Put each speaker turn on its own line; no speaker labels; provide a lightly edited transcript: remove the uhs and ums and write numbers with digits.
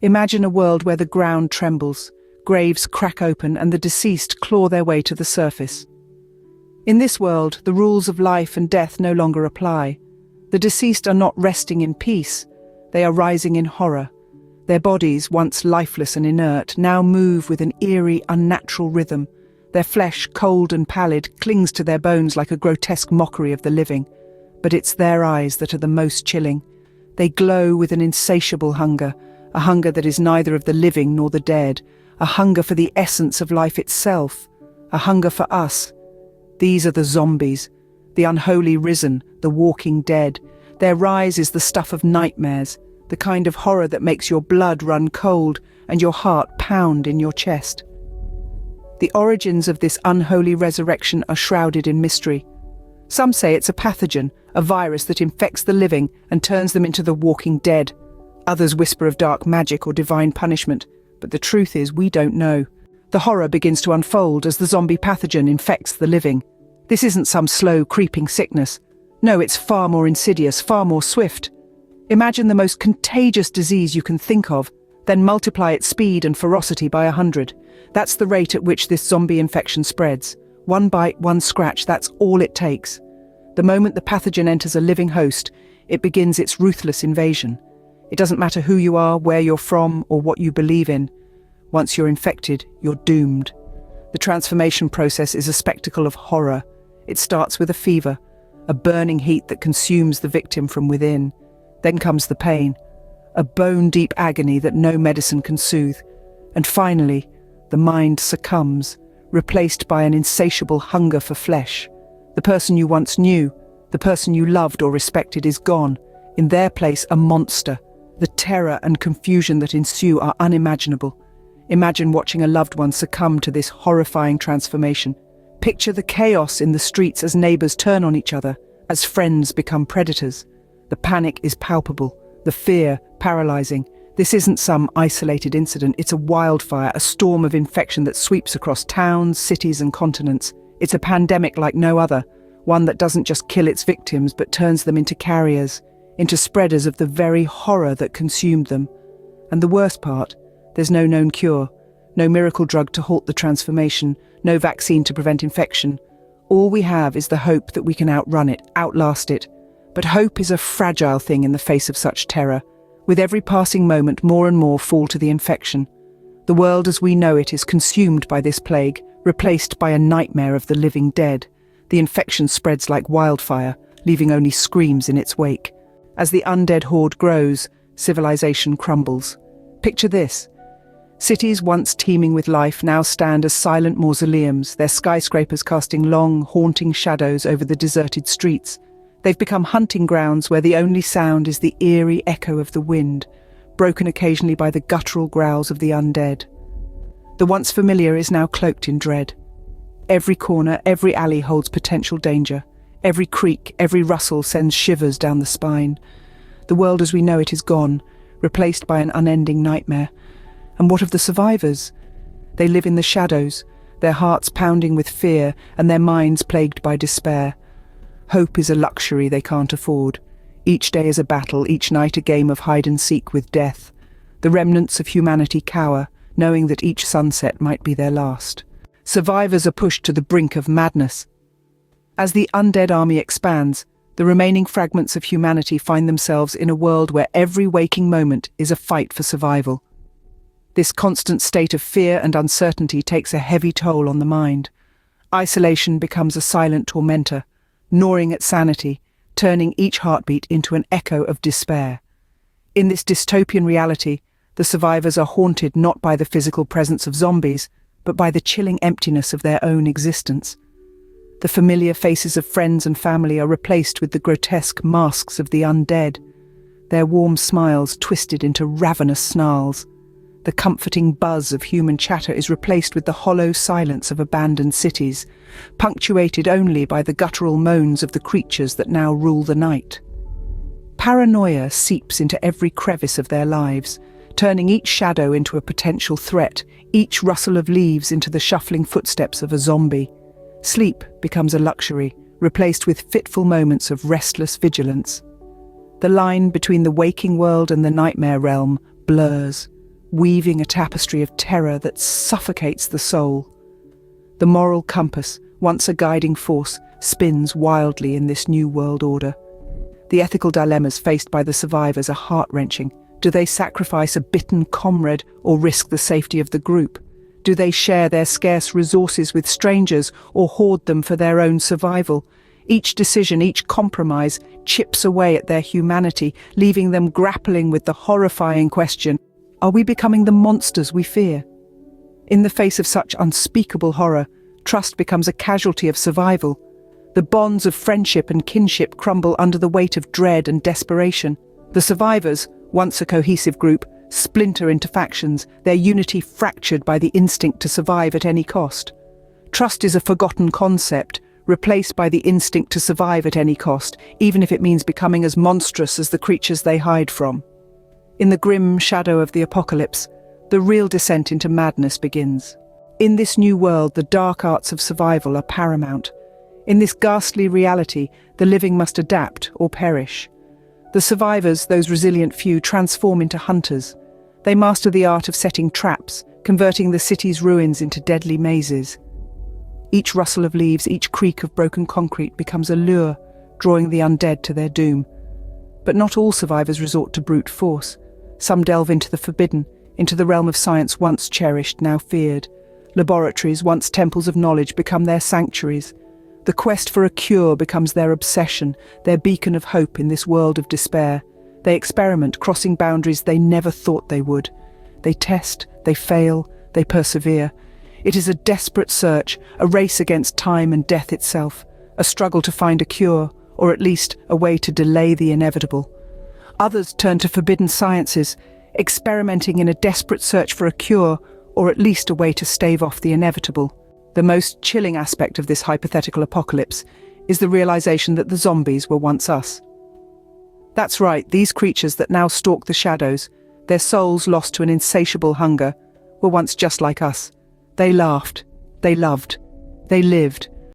Imagine a world where the ground trembles, graves crack open, and the deceased claw their way to the surface. In this world, the rules of life and death no longer apply. The deceased are not resting in peace, they are rising in horror. Their bodies, once lifeless and inert, now move with an eerie, unnatural rhythm. Their flesh, cold and pallid, clings to their bones like a grotesque mockery of the living. But it's their eyes that are the most chilling. They glow with an insatiable hunger, a hunger that is neither of the living nor the dead, a hunger for the essence of life itself, a hunger for us. These are the zombies, the unholy risen, the walking dead. Their rise is the stuff of nightmares, the kind of horror that makes your blood run cold and your heart pound in your chest. The origins of this unholy resurrection are shrouded in mystery. Some say it's a pathogen, a virus that infects the living and turns them into the walking dead. Others whisper of dark magic or divine punishment, but the truth is we don't know. The horror begins to unfold as the zombie pathogen infects the living. This isn't some slow, creeping sickness. No, it's far more insidious, far more swift. Imagine the most contagious disease you can think of, then multiply its speed and ferocity by 100. That's the rate at which this zombie infection spreads. One bite, one scratch, that's all it takes. The moment the pathogen enters a living host, it begins its ruthless invasion. It doesn't matter who you are, where you're from, or what you believe in. Once you're infected, you're doomed. The transformation process is a spectacle of horror. It starts with a fever, a burning heat that consumes the victim from within. Then comes the pain, a bone-deep agony that no medicine can soothe. And finally, the mind succumbs, replaced by an insatiable hunger for flesh. The person you once knew, the person you loved or respected is gone. In their place, a monster. The terror and confusion that ensue are unimaginable. Imagine watching a loved one succumb to this horrifying transformation. Picture the chaos in the streets as neighbors turn on each other, as friends become predators. The panic is palpable, the fear paralyzing. This isn't some isolated incident, it's a wildfire, a storm of infection that sweeps across towns, cities, and continents. It's a pandemic like no other, one that doesn't just kill its victims but turns them into carriers, into spreaders of the very horror that consumed them. And the worst part, there's no known cure, no miracle drug to halt the transformation, no vaccine to prevent infection. All we have is the hope that we can outrun it, outlast it. But hope is a fragile thing in the face of such terror. With every passing moment, more and more fall to the infection. The world as we know it is consumed by this plague, replaced by a nightmare of the living dead. The infection spreads like wildfire, leaving only screams in its wake. As the undead horde grows, civilization crumbles. Picture this. Cities once teeming with life now stand as silent mausoleums, their skyscrapers casting long, haunting shadows over the deserted streets. They've become hunting grounds where the only sound is the eerie echo of the wind, broken occasionally by the guttural growls of the undead. The once familiar is now cloaked in dread. Every corner, every alley holds potential danger. Every creak, every rustle sends shivers down the spine. The world as we know it is gone, replaced by an unending nightmare. And what of the survivors? They live in the shadows, their hearts pounding with fear and their minds plagued by despair. Hope is a luxury they can't afford. Each day is a battle, each night a game of hide and seek with death. The remnants of humanity cower, knowing that each sunset might be their last. Survivors are pushed to the brink of madness. As the undead army expands, the remaining fragments of humanity find themselves in a world where every waking moment is a fight for survival. This constant state of fear and uncertainty takes a heavy toll on the mind. Isolation becomes a silent tormentor, gnawing at sanity, turning each heartbeat into an echo of despair. In this dystopian reality, the survivors are haunted not by the physical presence of zombies, but by the chilling emptiness of their own existence. The familiar faces of friends and family are replaced with the grotesque masks of the undead, their warm smiles twisted into ravenous snarls. The comforting buzz of human chatter is replaced with the hollow silence of abandoned cities, punctuated only by the guttural moans of the creatures that now rule the night. Paranoia seeps into every crevice of their lives, turning each shadow into a potential threat, each rustle of leaves into the shuffling footsteps of a zombie. Sleep becomes a luxury, replaced with fitful moments of restless vigilance. The line between the waking world and the nightmare realm blurs. weaving a tapestry of terror that suffocates the soul. The moral compass, once a guiding force, spins wildly in this new world order. The ethical dilemmas faced by the survivors are heart-wrenching. Do they sacrifice a bitten comrade or risk the safety of the group? Do they share their scarce resources with strangers or hoard them for their own survival? Each decision, each compromise, chips away at their humanity, leaving them grappling with the horrifying question, are we becoming the monsters we fear? In the face of such unspeakable horror, trust becomes a casualty of survival. The bonds of friendship and kinship crumble under the weight of dread and desperation. The survivors, once a cohesive group, splinter into factions, their unity fractured by the instinct to survive at any cost. Trust is a forgotten concept, replaced by the instinct to survive at any cost, even if it means becoming as monstrous as the creatures they hide from. In the grim shadow of the apocalypse, the real descent into madness begins. In this new world, the dark arts of survival are paramount. In this ghastly reality, the living must adapt or perish. The survivors, those resilient few, transform into hunters. They master the art of setting traps, converting the city's ruins into deadly mazes. Each rustle of leaves, each creak of broken concrete becomes a lure, drawing the undead to their doom. But not all survivors resort to brute force. Some delve into the forbidden, into the realm of science once cherished, now feared. Laboratories, once temples of knowledge, become their sanctuaries. The quest for a cure becomes their obsession, their beacon of hope in this world of despair. They experiment, crossing boundaries they never thought they would. They test, they fail, they persevere. It is a desperate search, a race against time and death itself, a struggle to find a cure, or at least a way to delay the inevitable. Others turn to forbidden sciences, experimenting in a desperate search for a cure, or at least a way to stave off the inevitable. The most chilling aspect of this hypothetical apocalypse is the realization that the zombies were once us. That's right, these creatures that now stalk the shadows, their souls lost to an insatiable hunger, were once just like us. They laughed, they loved, they lived,